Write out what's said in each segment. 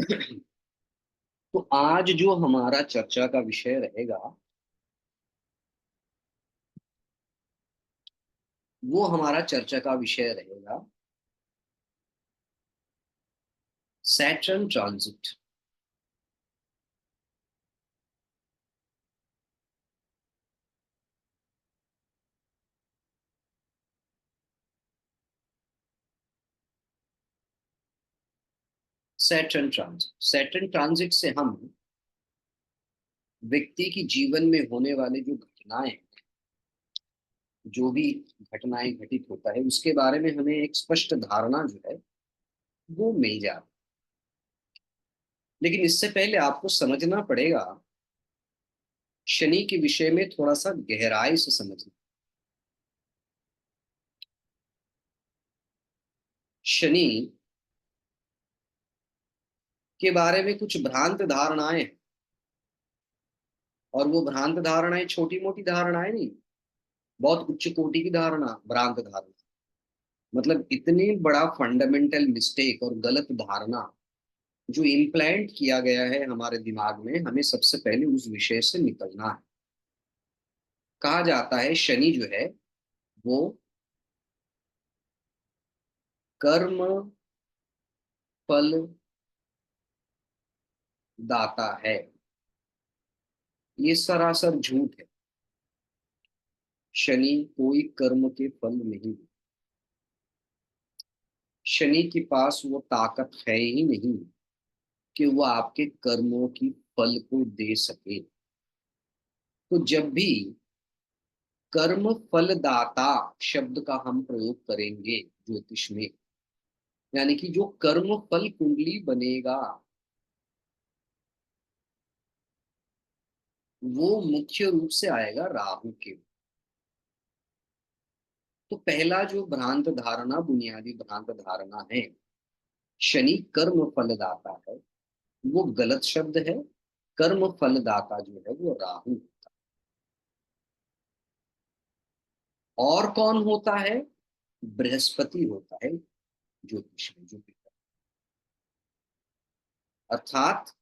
तो आज जो हमारा चर्चा का विषय रहेगा वो हमारा चर्चा का विषय रहेगा सैटर्न ट्रांजिट। सैटर्न ट्रांजिट से हम व्यक्ति की जीवन में होने वाले जो घटनाएं, जो भी घटनाएं घटित होता है उसके बारे में हमें एक स्पष्ट धारणा जो है वो मिल जाए। लेकिन इससे पहले आपको समझना पड़ेगा शनि के विषय में थोड़ा सा गहराई से समझना। शनि के बारे में कुछ भ्रांत धारणाएं हैं, और वो भ्रांत धारणाएं छोटी मोटी धारणाएं नहीं, बहुत उच्च कोटि की धारणा, भ्रांत धारणा। मतलब इतनी बड़ा फंडामेंटल मिस्टेक और गलत धारणा जो इम्प्लांट किया गया है हमारे दिमाग में, हमें सबसे पहले उस विषय से निकलना है। कहा जाता है शनि जो है वो कर्म फल दाता है। ये सरासर झूठ है। शनि कोई कर्म के फल नहीं है। शनि के पास वो ताकत है ही नहीं कि वो आपके कर्मों की फल को दे सके। तो जब भी कर्म फलदाता शब्द का हम प्रयोग करेंगे ज्योतिष में, यानी कि जो कर्म फल कुंडली बनेगा वो मुख्य रूप से आएगा राहु के। तो पहला जो भ्रांत धारणा, बुनियादी भ्रांत धारणा है, शनि कर्म फलदाता है, वो गलत शब्द है। कर्म फलदाता जो है वो राहु। और कौन होता है? बृहस्पति होता है ज्योतिष में, जुपिटर। अर्थात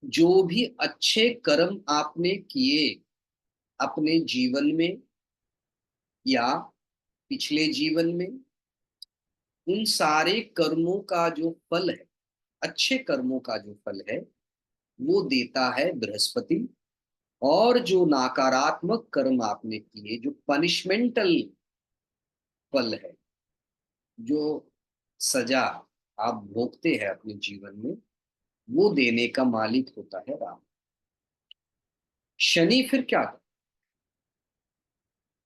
जो भी अच्छे कर्म आपने किए अपने जीवन में या पिछले जीवन में, उन सारे कर्मों का जो फल है, अच्छे कर्मों का जो फल है वो देता है बृहस्पति। और जो नकारात्मक कर्म आपने किए, जो पनिशमेंटल फल है, जो सजा आप भोगते हैं अपने जीवन में, वो देने का मालिक होता है राम। शनि फिर क्या करता?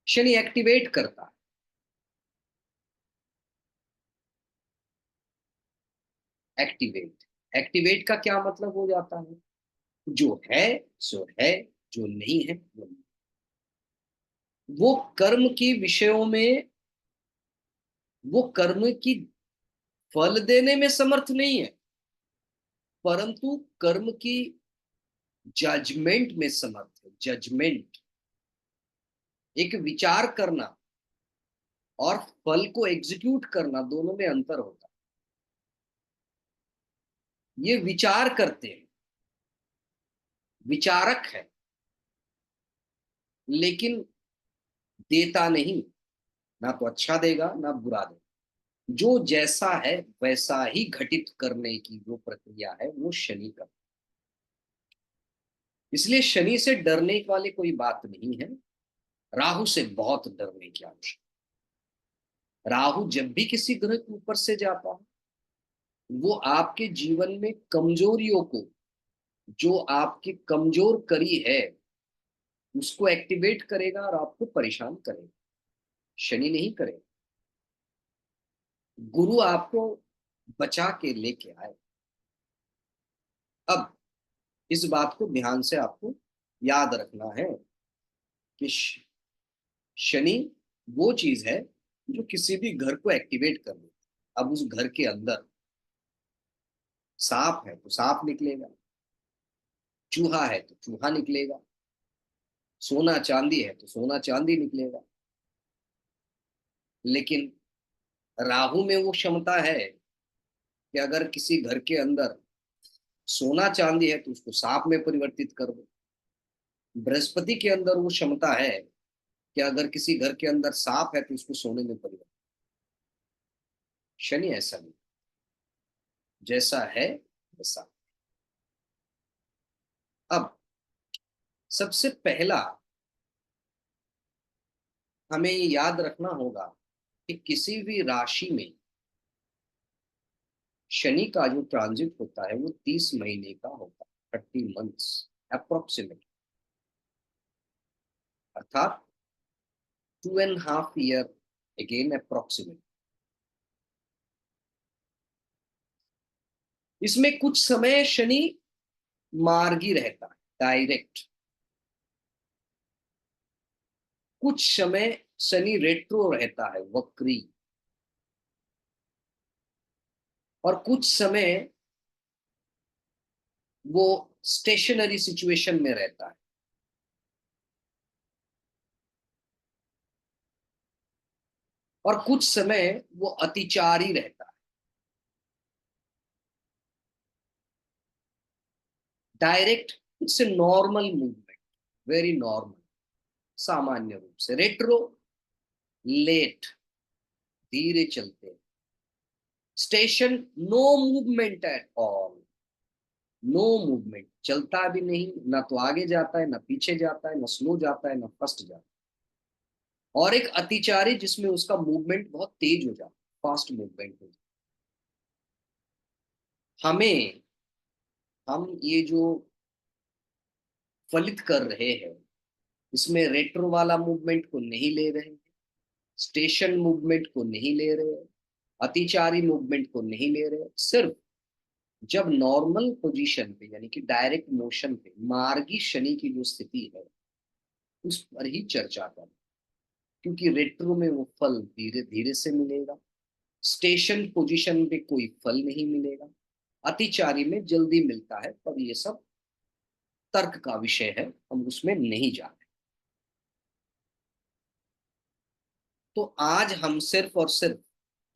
शनि एक्टिवेट करता है। एक्टिवेट, एक्टिवेट का क्या मतलब हो जाता है? जो है सो है, जो नहीं है वो नहीं। वो कर्म के विषयों में, वो कर्म की फल देने में समर्थ नहीं है, परंतु कर्म की जजमेंट में समर्थ है। जजमेंट, एक विचार करना और फल को एग्जीक्यूट करना, दोनों में अंतर होता है। ये विचार करते हैं, विचारक है, लेकिन देता नहीं। ना तो अच्छा देगा ना बुरा देगा। जो जैसा है वैसा ही घटित करने की जो प्रक्रिया है वो शनि का। इसलिए शनि से डरने वाली कोई बात नहीं है। राहु से बहुत डरने की आवश्यकता। राहु जब भी किसी ग्रह के ऊपर से जाता है वो आपके जीवन में कमजोरियों को, जो आपकी कमजोर कड़ी है, उसको एक्टिवेट करेगा और आपको परेशान करेगा। शनि नहीं करेगा। गुरु आपको बचा के लेके आए। अब इस बात को ध्यान से आपको याद रखना है कि शनि वो चीज है जो किसी भी घर को एक्टिवेट कर देती है। अब उस घर के अंदर सांप है तो सांप निकलेगा, चूहा है तो चूहा निकलेगा, सोना चांदी है तो सोना चांदी निकलेगा। लेकिन राहु में वो क्षमता है कि अगर किसी घर के अंदर सोना चांदी है तो उसको सांप में परिवर्तित कर दो। बृहस्पति के अंदर वो क्षमता है कि अगर किसी घर के अंदर सांप है तो उसको सोने में परिवर्तित। शनि ऐसा नहीं, जैसा है वैसा। अब सबसे पहला हमें ये याद रखना होगा कि किसी भी राशि में शनि का जो ट्रांजिट होता है वो 30 महीने का होता है, 30 मंथ्स अप्रोक्सीमेट, अर्थात 2.5 ईयर, अगेन अप्रोक्सीमेट। इसमें कुछ समय शनि मार्गी रहता है, डायरेक्ट। कुछ समय शनि रेट्रो रहता है, वक्री। और कुछ समय वो स्टेशनरी सिचुएशन में रहता है। और कुछ समय वो अतिचारी रहता है। Direct it's a normal movement, very normal, सामान्य रूप से। रेट्रो लेट, धीरे चलते हैं। Station no movement at all, no movement, चलता भी नहीं, ना तो आगे जाता है, ना पीछे जाता है, ना स्लो जाता है, ना फर्स्ट जाता है। और एक अतिचारी जिसमें उसका मूवमेंट बहुत तेज हो जाता है, फास्ट मूवमेंट हो जाता है। हम ये जो फलित कर रहे हैं इसमें रेट्रो वाला मूवमेंट को नहीं ले रहे, स्टेशन मूवमेंट को नहीं ले रहे, अतिचारी मूवमेंट को नहीं ले रहे। सिर्फ जब नॉर्मल पोजीशन पे यानी कि डायरेक्ट मोशन पे मार्गी शनि की जो स्थिति है उस पर ही चर्चा करें, क्योंकि रेट्रो में वो फल धीरे धीरे से मिलेगा, स्टेशन पोजीशन पे कोई फल नहीं मिलेगा, अतिचारी में जल्दी मिलता है। पर ये सब तर्क का विषय है, हम उसमें नहीं जाते। तो आज हम सिर्फ और सिर्फ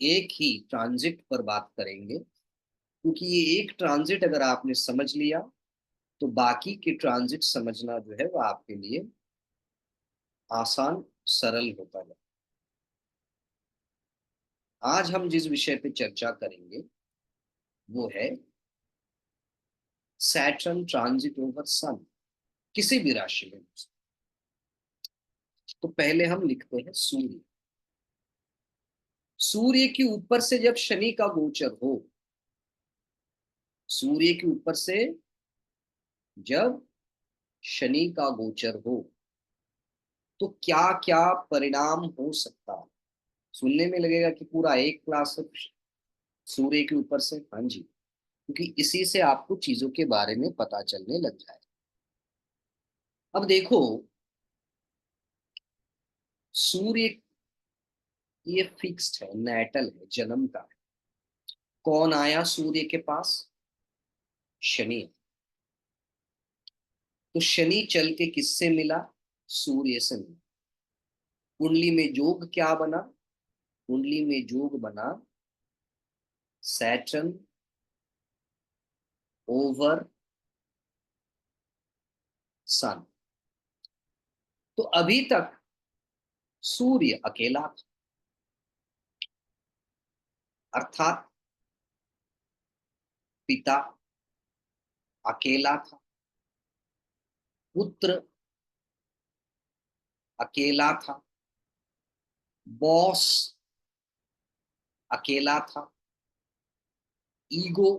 एक ही ट्रांजिट पर बात करेंगे, क्योंकि ये एक ट्रांजिट अगर आपने समझ लिया तो बाकी के ट्रांजिट समझना जो है वो आपके लिए आसान, सरल होता है। आज हम जिस विषय पे चर्चा करेंगे वो है सैटर्न ट्रांजिट ओवर सन, किसी भी राशि में। तो पहले हम लिखते हैं सूर्य। सूर्य के ऊपर से जब शनि का गोचर हो, सूर्य के ऊपर से जब शनि का गोचर हो तो क्या क्या परिणाम हो सकता है। सुनने में लगेगा कि पूरा एक क्लास सूर्य के ऊपर से, हाँ जी, क्योंकि इसी से आपको चीजों के बारे में पता चलने लग जाए। अब देखो, सूर्य ये फिक्स्ड है, नेटल है, जन्म का है। कौन आया सूर्य के पास? शनि। तो शनि चल के किससे मिला? सूर्य से मिला। कुंडली में जोग क्या बना? कुंडली में जोग बना सैटर्न ओवर सन। तो अभी तक सूर्य अकेला था, अर्थात पिता अकेला था, पुत्र अकेला था, बॉस अकेला था, ईगो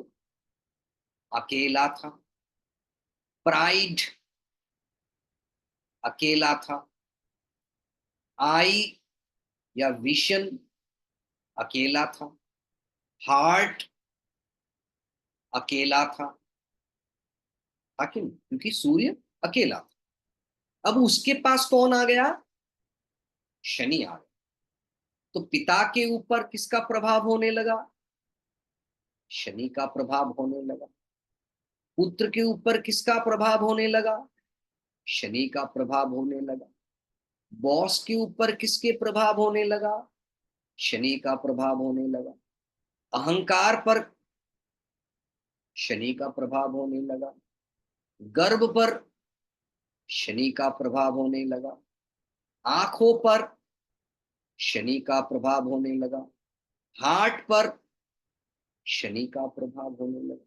अकेला था, प्राइड अकेला था, आई या विशन अकेला था, हार्ट अकेला था। क्योंकि सूर्य अकेला था। अब उसके पास कौन आ गया? शनि आ गया। तो पिता के ऊपर किसका प्रभाव होने लगा? शनि का प्रभाव होने लगा। पुत्र के ऊपर किसका प्रभाव होने लगा? शनि का प्रभाव होने लगा। बॉस के ऊपर किसके प्रभाव होने लगा? शनि का प्रभाव होने लगा। अहंकार पर शनि का प्रभाव होने लगा, गर्भ पर शनि का प्रभाव होने लगा, आंखों पर शनि का प्रभाव होने लगा, हार्ट पर शनि का प्रभाव होने लगा।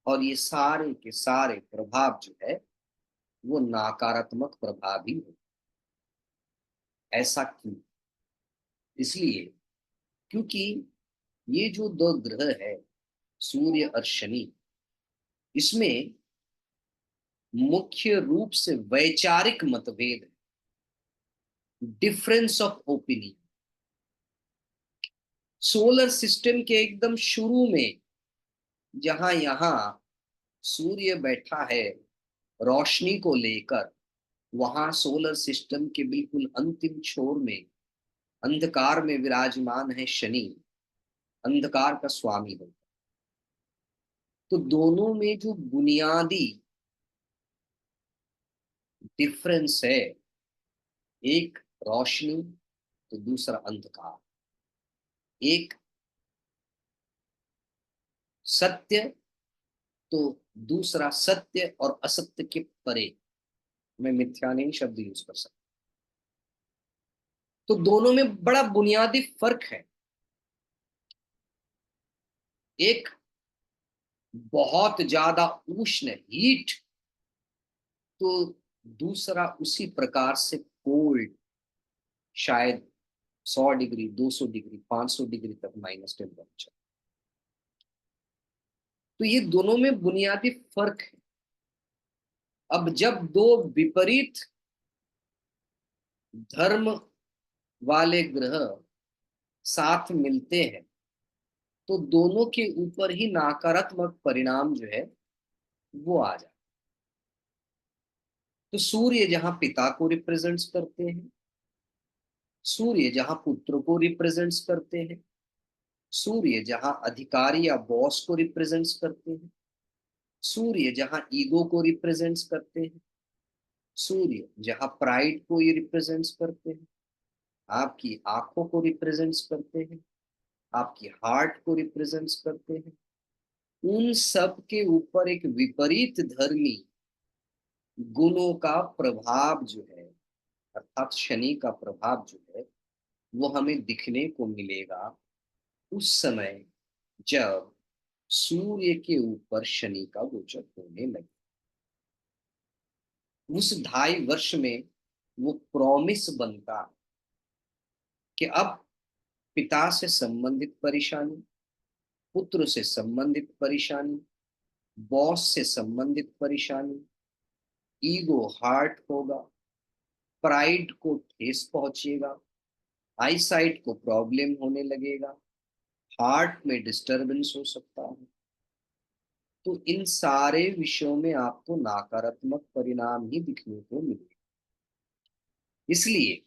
और ये सारे के सारे प्रभाव जो है वो नकारात्मक प्रभाव ही है। ऐसा क्यों? इसलिए क्योंकि ये जो दो ग्रह है, सूर्य और शनि, इसमें मुख्य रूप से वैचारिक मतभेद है, difference of opinion. Solar system के एकदम शुरू में जहां यहां सूर्य बैठा है रोशनी को लेकर, वहां सोलर सिस्टम के बिल्कुल अंतिम छोर में अंधकार में विराजमान है शनि, अंधकार का स्वामी है। तो दोनों में जो बुनियादी डिफरेंस है, एक रोशनी तो दूसरा अंधकार, एक सत्य तो दूसरा सत्य और असत्य के परे। मैं मिथ्या नहीं शब्द यूज कर सकता। तो दोनों में बड़ा बुनियादी फर्क है। एक बहुत ज्यादा उष्ण हीट, तो दूसरा उसी प्रकार से कोल्ड, शायद 100 डिग्री, 200 डिग्री, 500 डिग्री तक माइनस टेम्परेचर। तो ये दोनों में बुनियादी फर्क है। अब जब दो विपरीत धर्म वाले ग्रह साथ मिलते हैं तो दोनों के ऊपर ही नकारात्मक परिणाम जो है वो आ जाए। तो सूर्य जहां पिता को रिप्रेजेंट्स करते हैं, सूर्य जहां पुत्र को रिप्रेजेंट्स करते हैं, सूर्य जहां अधिकारी या बॉस को रिप्रेजेंट्स करते हैं, सूर्य जहां ईगो को रिप्रेजेंट्स करते हैं, सूर्य जहां प्राइड को ये रिप्रेजेंट्स करते हैं, आपकी आंखों को रिप्रेजेंट्स करते हैं, आपकी हार्ट को रिप्रेजेंट्स करते हैं, उन सब के ऊपर एक विपरीत धर्मी गुणों का प्रभाव जो है, अर्थात शनि का प्रभाव जो है, वो हमें दिखने को मिलेगा उस समय जब सूर्य के ऊपर शनि का गोचर होने लगे। उस 2.5 वर्ष में वो प्रॉमिस बनता कि अब पिता से संबंधित परेशानी, पुत्र से संबंधित परेशानी, बॉस से संबंधित परेशानी, ईगो हार्ट होगा, प्राइड को ठेस पहुंचेगा, आईसाइट को प्रॉब्लम होने लगेगा, हार्ट में डिस्टरबेंस हो सकता है। तो इन सारे विषयों में आपको नकारात्मक परिणाम ही दिखने को मिलेगा। इसलिए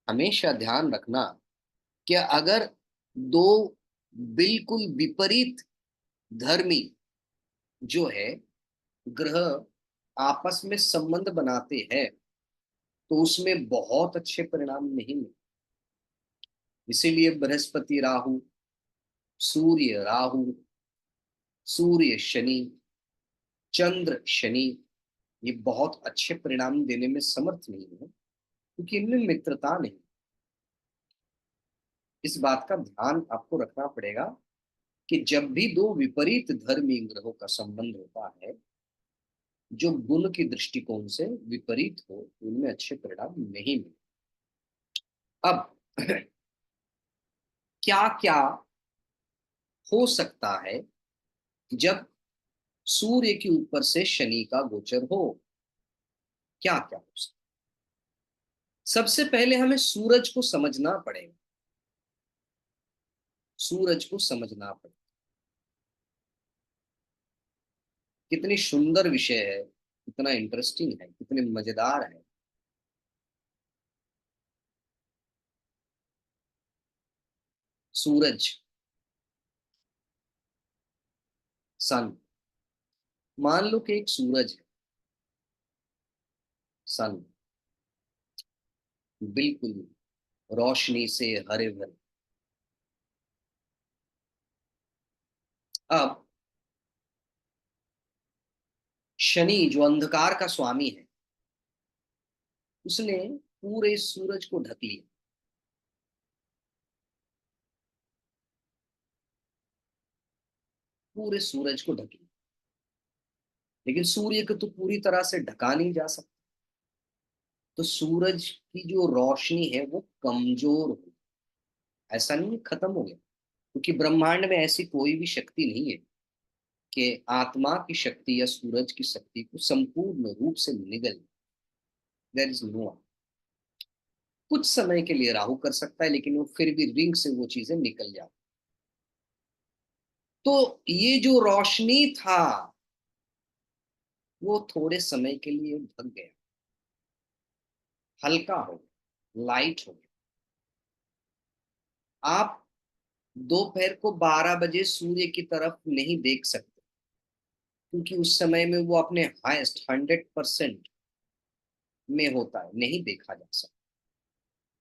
हमेशा ध्यान रखना कि अगर दो बिल्कुल विपरीत धर्मी जो है ग्रह आपस में संबंध बनाते हैं तो उसमें बहुत अच्छे परिणाम नहीं मिलते। इसीलिए बृहस्पति राहु, सूर्य राहु, सूर्य शनि, चंद्र शनि, ये बहुत अच्छे परिणाम देने में समर्थ नहीं है क्योंकि इनमें मित्रता नहीं। इस बात का ध्यान आपको रखना पड़ेगा कि जब भी दो विपरीत धर्मी ग्रहों का संबंध होता है जो गुण की दृष्टिकोण से विपरीत हो, उनमें अच्छे परिणाम नहीं मिलते। अब क्या क्या हो सकता है जब सूर्य के ऊपर से शनि का गोचर हो? क्या क्या हो सकता? सबसे पहले हमें सूरज को समझना पड़ेगा। सूरज को समझना पड़ेगा। कितनी सुंदर विषय है, कितना इंटरेस्टिंग है, कितने मजेदार है। सूरज, सन। मान लो कि एक सूरज है, सन, बिल्कुल रोशनी से हरे भरे, अब शनि जो अंधकार का स्वामी है, उसने पूरे सूरज को ढक लिया। पूरे सूरज को ढक लिया, लेकिन सूर्य को तो पूरी तरह से ढका नहीं जा सकता। तो सूरज की जो रोशनी है वो कमजोर हो, ऐसा नहीं है खत्म हो गया, क्योंकि ब्रह्मांड में ऐसी कोई भी शक्ति नहीं है कि आत्मा की शक्ति या सूरज की शक्ति को संपूर्ण रूप से निगल। There is no. कुछ समय के लिए राहु कर सकता है, लेकिन वो फिर भी रिंग से वो चीजें निकल जाती। तो ये जो रोशनी था वो थोड़े समय के लिए भग गया, हल्का हो गया, लाइट हो गया। आप दोपहर को 12 बजे सूर्य की तरफ नहीं देख सकते, क्योंकि उस समय में वो अपने हाईएस्ट 100% में होता है, नहीं देखा जा सकता।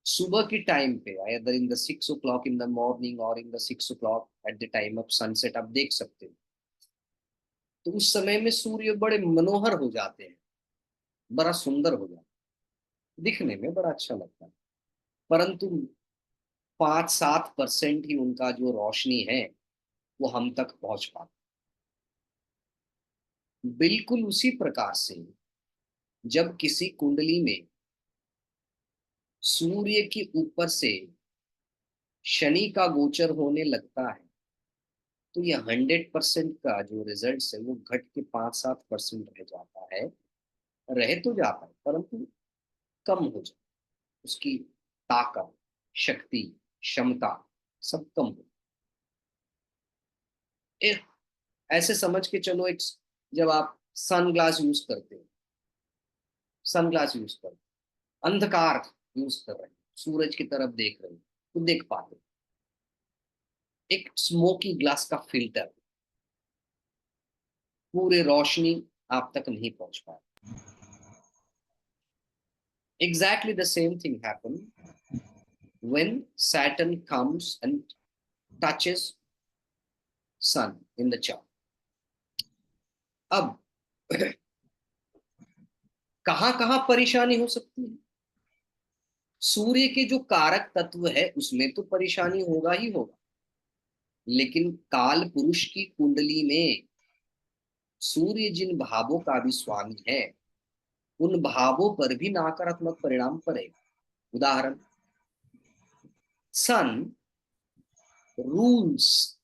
सुबह की टाइम पे either in the 6 o'clock in the morning or in the 6 o'clock at the time of sunset आप देख सकते हो। तो उस समय में सूर्य बड़े मनोहर हो जाते हैं, बड़ा सुंदर हो जाता है, दिखने में बड़ा अच्छा लगता है। परंतु 5-7% ही उनका जो रोशनी है वो हम तक पहुंच पाती। बिल्कुल उसी प्रकार से जब किसी कुंडली में सूर्य के ऊपर से शनि का गोचर होने लगता है, तो ये 100% का जो रिजल्ट है वो घट के 5-7% रह जाता है। रह तो जाता है परंतु कम हो जाता है, उसकी ताकत, शक्ति, क्षमता सब कम हो। एक ऐसे समझ के चलो, एक जब आप सन ग्लास यूज करते हो, सन ग्लास यूज करते हो, अंधकार यूज कर रहे हैं, सूरज की तरफ देख रहे हो तो देख पाते हो। एक स्मोकी ग्लास का फिल्टर, पूरे रोशनी आप तक नहीं पहुंच पाए। Exactly the same thing happen when Saturn comes and touches Sun in the chart. अब कहां कहां परेशानी हो सकती है? सूर्य के जो कारक तत्व है उसमें तो परेशानी होगा ही होगा, लेकिन काल पुरुष की कुंडली में सूर्य जिन भावों का भी स्वामी है उन भावों पर भी नकारात्मक परिणाम पड़ेगा। उदाहरण, सन रूल्स,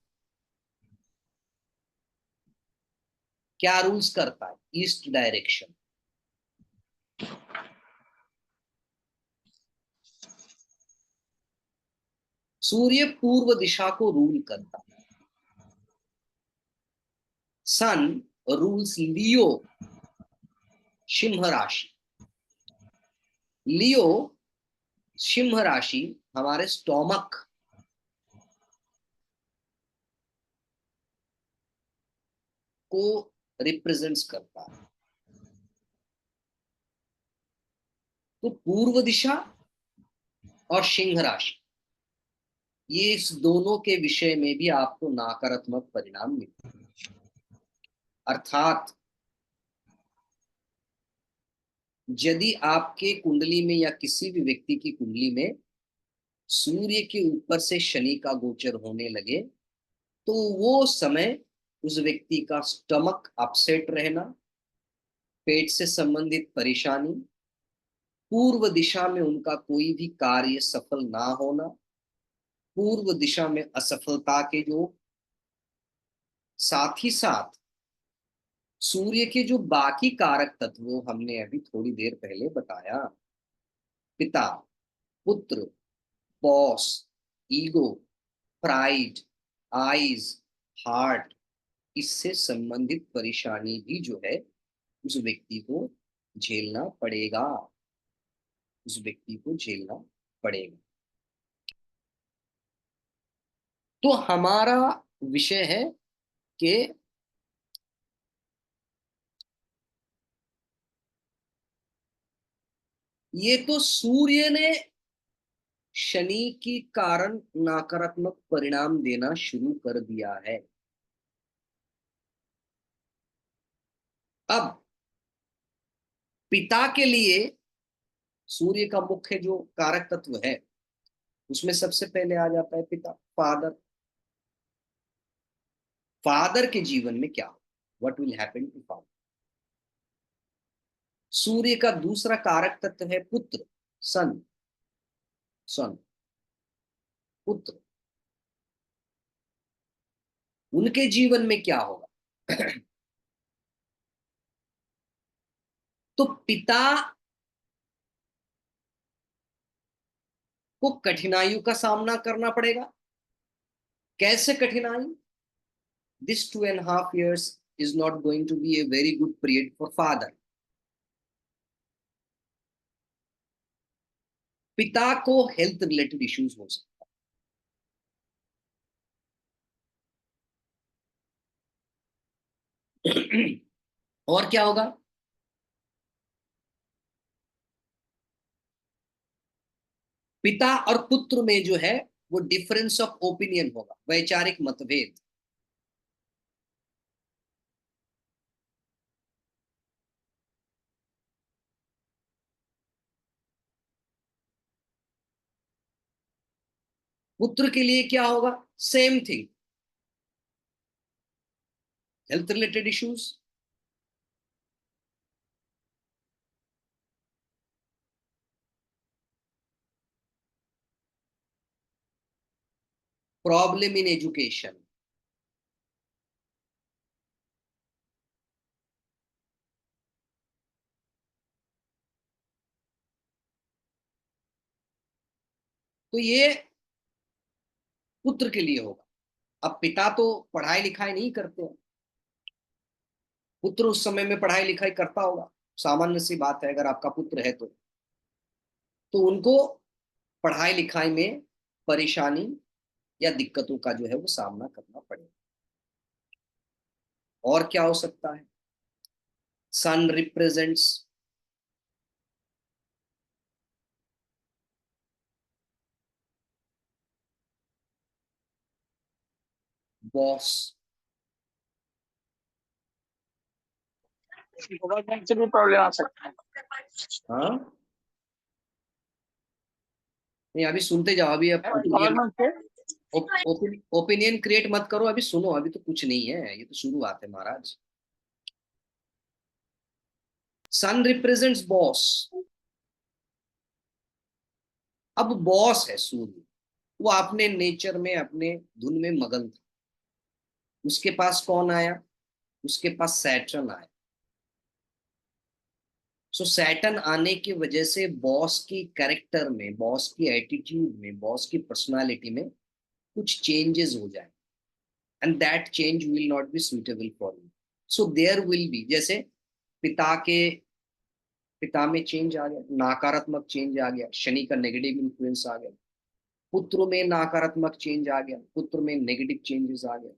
क्या रूल्स करता है? East direction. सूर्य पूर्व दिशा को रूल करता है। सन रूल्स लियो, सिंह राशि। लियो सिंह राशि हमारे स्टोमक को रिप्रेजेंट्स करता है। तो पूर्व दिशा और सिंह राशि, ये इस दोनों के विषय में भी आपको नकारात्मक परिणाम मिलते हैं। अर्थात यदि आपके कुंडली में या किसी भी व्यक्ति की कुंडली में सूर्य के ऊपर से शनि का गोचर होने लगे, तो वो समय उस व्यक्ति का स्टमक अपसेट रहना, पेट से संबंधित परेशानी, पूर्व दिशा में उनका कोई भी कार्य सफल ना होना, पूर्व दिशा में असफलता के योग, साथ ही साथ सूर्य के जो बाकी कारक तत्व हमने अभी थोड़ी देर पहले बताया, पिता, पुत्र, boss, ego, pride, eyes, heart, इससे संबंधित परेशानी भी जो है उस व्यक्ति को झेलना पड़ेगा, उस व्यक्ति को झेलना पड़ेगा। तो हमारा विषय है कि ये तो सूर्य ने शनि के कारण नकारात्मक परिणाम देना शुरू कर दिया है। अब पिता के लिए सूर्य का मुख्य जो कारक तत्व है उसमें सबसे पहले आ जाता है पिता, फादर। फादर के जीवन में क्या हो, what will happen to father. सूर्य का दूसरा कारक तत्व है पुत्र, सन। सन, पुत्र, उनके जीवन में क्या होगा। तो पिता को कठिनाइयों का सामना करना पड़ेगा। कैसे कठिनाई? This 2.5 years is not going to be a very good period for father. पिता को हेल्थ रिलेटेड इश्यूज हो सकता है। और क्या होगा? पिता और पुत्र में जो है वो डिफरेंस ऑफ ओपिनियन होगा, वैचारिक मतभेद। पुत्र के लिए क्या होगा? Same thing, health related issues. Problem in education. तो ये पुत्र के लिए होगा। अब पिता तो पढ़ाई लिखाई नहीं करते हैं, पुत्र उस समय में पढ़ाई लिखाई करता होगा। सामान्य सी बात है, अगर आपका पुत्र है तो उनको पढ़ाई लिखाई में परेशानी या दिक्कतों का जो है वो सामना करना पड़ेगा। और क्या हो सकता है? सन रिप्रेजेंट्स बॉस। गवर्नमेंट से भी प्रॉब्लम आ सकता है। हाँ, नहीं अभी सुनते जाओ, अभी आप ओपिनियन गवर्नमेंट से ओपिनियन क्रिएट मत करो, अभी सुनो, अभी तो कुछ नहीं है, ये तो शुरुआत है महाराज। सन रिप्रेजेंट्स बॉस। अब बॉस है सूर्य, वो अपने नेचर में अपने धुन में मगन था। उसके पास कौन आया? उसके पास सैटर्न आया। सो सैटर्न आने की वजह से बॉस की कैरेक्टर में, बॉस की एटीट्यूड में, बॉस की पर्सनालिटी में कुछ चेंजेस हो जाए, and that change will not be suitable for you. So there will be, जैसे पिता के, पिता में चेंज आ गया, नकारात्मक चेंज आ गया, शनि का नेगेटिव इन्फ्लुएंस आ गया। पुत्र में नकारात्मक चेंज आ गया, पुत्र में नेगेटिव चेंजेस आ गया।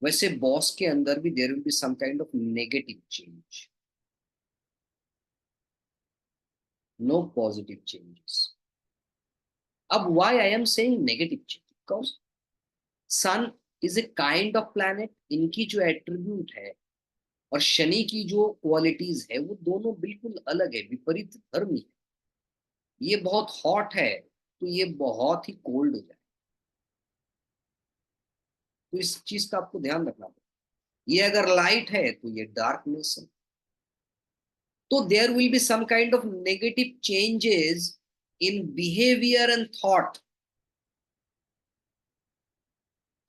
वैसे बॉस के अंदर भी there will be some kind of negative change, no positive changes. अब why I am saying negative change? Because sun is a kind of planet, इनकी जो एट्रीब्यूट है और शनि की जो क्वालिटीज है वो दोनों बिल्कुल अलग है, विपरीत धर्मी है। ये बहुत हॉट है तो ये बहुत ही कोल्ड हो जाए, तो इस चीज का आपको ध्यान रखना पड़ेगा। ये अगर लाइट है तो ये डार्कनेस है। तो there will be some kind of negative changes in behaviour and thought,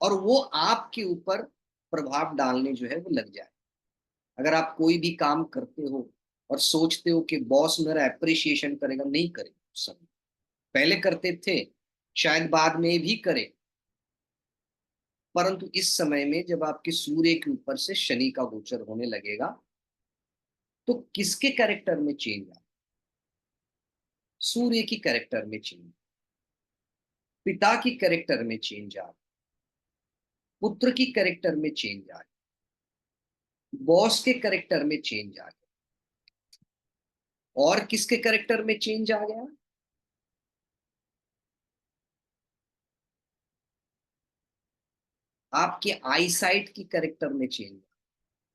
और वो आपके ऊपर प्रभाव डालने जो है वो लग जाए। अगर आप कोई भी काम करते हो और सोचते हो कि बॉस मेरा अप्रिशिएशन करेगा, नहीं करेगा उस समय। पहले करते थे, शायद बाद में भी करे, परंतु इस समय में जब आपके सूर्य के ऊपर से शनि का गोचर होने लगेगा तो किसके कैरेक्टर में चेंज आए? सूर्य की कैरेक्टर में चेंज, पिता की कैरेक्टर में चेंज आए, पुत्र की कैरेक्टर में चेंज आए, बॉस के कैरेक्टर में चेंज आ गया। और किसके कैरेक्टर में चेंज आ गया? आपके आई साइट की कैरेक्टर में change.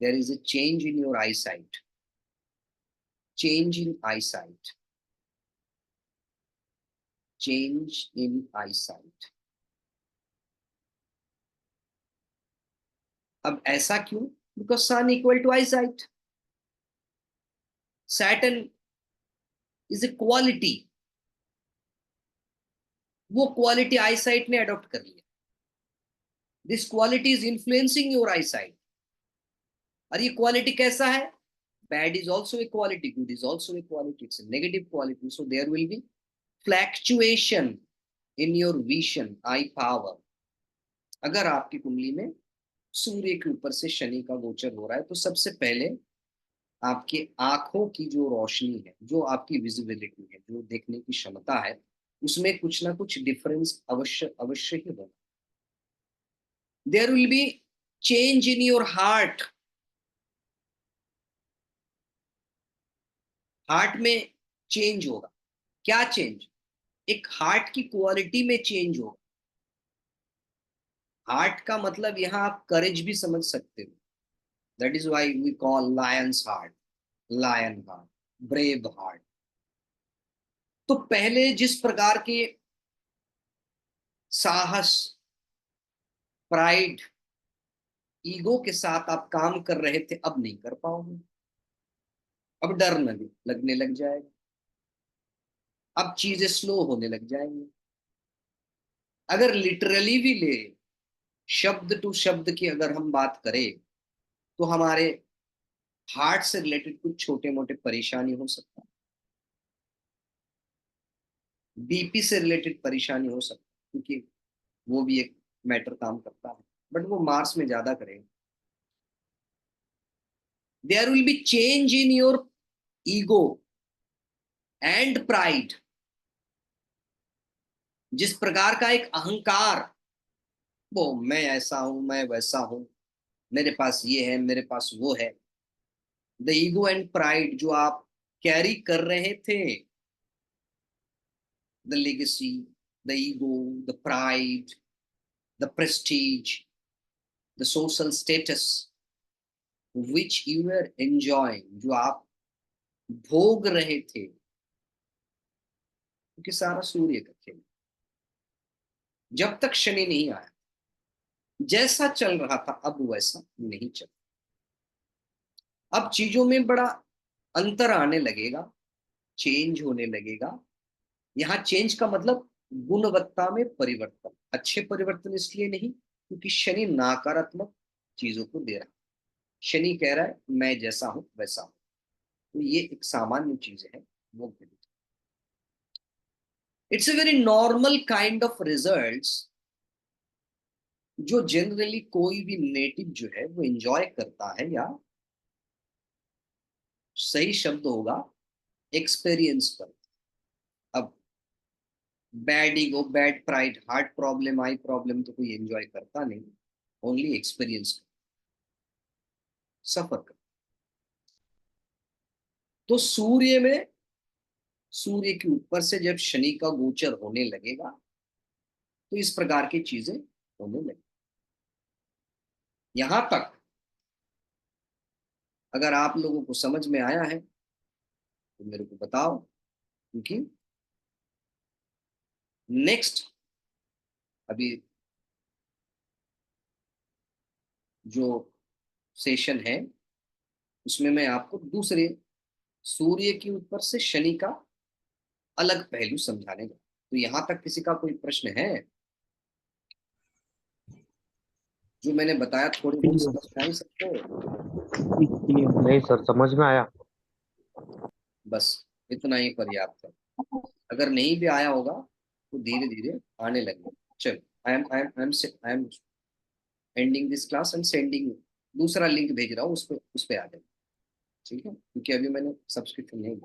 there is a change in your eyesight. Change in eyesight. Change in eyesight. अब ऐसा क्यों? Because sun equal to eyesight. Saturn is a quality. वो क्वालिटी आईसाइट ने अडॉप्ट कर लिया. This quality is influencing your eyesight. और ये quality कैसा है? Bad is also a quality, good is also a quality, it's a negative quality. So there will be fluctuation in your vision, eye power. अगर आपकी कुंडली में सूर्य के ऊपर से शनि का गोचर हो रहा है तो सबसे पहले आपकी आंखों की जो रोशनी है, जो आपकी विजिबिलिटी है, जो देखने की क्षमता है, उसमें कुछ ना कुछ डिफरेंस अवश्य अवश्य ही होगा. There will be change in your heart. Heart में चेंज होगा. क्या चेंज? एक हार्ट की क्वालिटी में चेंज होगा. हार्ट का मतलब यहां आप करेज भी समझ सकते हो. That is why we call lions heart, lion heart, brave heart. तो पहले जिस प्रकार के साहस, प्राइड, ईगो के साथ आप काम कर रहे थे, अब नहीं कर पाओगे. अब डर लगने लग जाएगा. अब चीजें स्लो होने लग जाएंगी. अगर लिटरली भी ले, शब्द टू शब्द की अगर हम बात करें, तो हमारे हार्ट से रिलेटेड कुछ छोटे मोटे परेशानी हो सकता है, बीपी से रिलेटेड परेशानी हो सकता है, क्योंकि वो भी एक मैटर काम करता है, बट वो मार्स में ज्यादा करेगा. There will be change in your ego and pride. जिस प्रकार का एक अहंकार, वो मैं ऐसा हूं, मैं वैसा हूं, मेरे पास ये है, मेरे पास वो है, द ईगो एंड प्राइड जो आप कैरी कर रहे थे, the legacy, the ego, the pride, the prestige, the social status which you are enjoying, जो आप भोग रहे थे, क्योंकि सारा सूर्य का खेल. जब तक शनि नहीं आया, जैसा चल रहा था अब वैसा नहीं चल. अब चीजों में बड़ा अंतर आने लगेगा, चेंज होने लगेगा. यहाँ चेंज का मतलब गुणवत्ता में परिवर्तन. अच्छे परिवर्तन इसलिए नहीं क्योंकि शनि नकारात्मक चीजों को दे रहा है. शनि कह रहा है मैं जैसा हूं वैसा हूं. तो ये एक सामान्य चीज है, वो it's a very normal kind of results जो जनरली कोई भी नेटिव जो है वो एंजॉय करता है, या सही शब्द होगा एक्सपीरियंस पर. अब bad ego, bad pride, heart problem, eye problem तो कोई एंजॉय करता नहीं, ओनली एक्सपीरियंस, सफर कर. तो सूर्य के ऊपर से जब शनि का गोचर होने लगेगा तो इस प्रकार की चीजें होने लगेगी. यहां तक अगर आप लोगों को समझ में आया है तो मेरे को बताओ, क्योंकि नेक्स्ट अभी जो सेशन है उसमें मैं आपको दूसरे सूर्य के ऊपर से शनि का अलग पहलू समझाने का. तो यहां तक किसी का कोई प्रश्न है? जो मैंने बताया थोड़ी बहुत समझ में आई सबको? नहीं सर, समझ में आया. बस इतना ही पर्याप्त है. अगर नहीं भी आया होगा तो धीरे धीरे आने लगे. चलो, I am ending this class and sending. दूसरा लिंक भेज रहा हूँ, उस पे आ जाए. ठीक है, क्योंकि अभी मैंने सब्सक्रिप्शन नहीं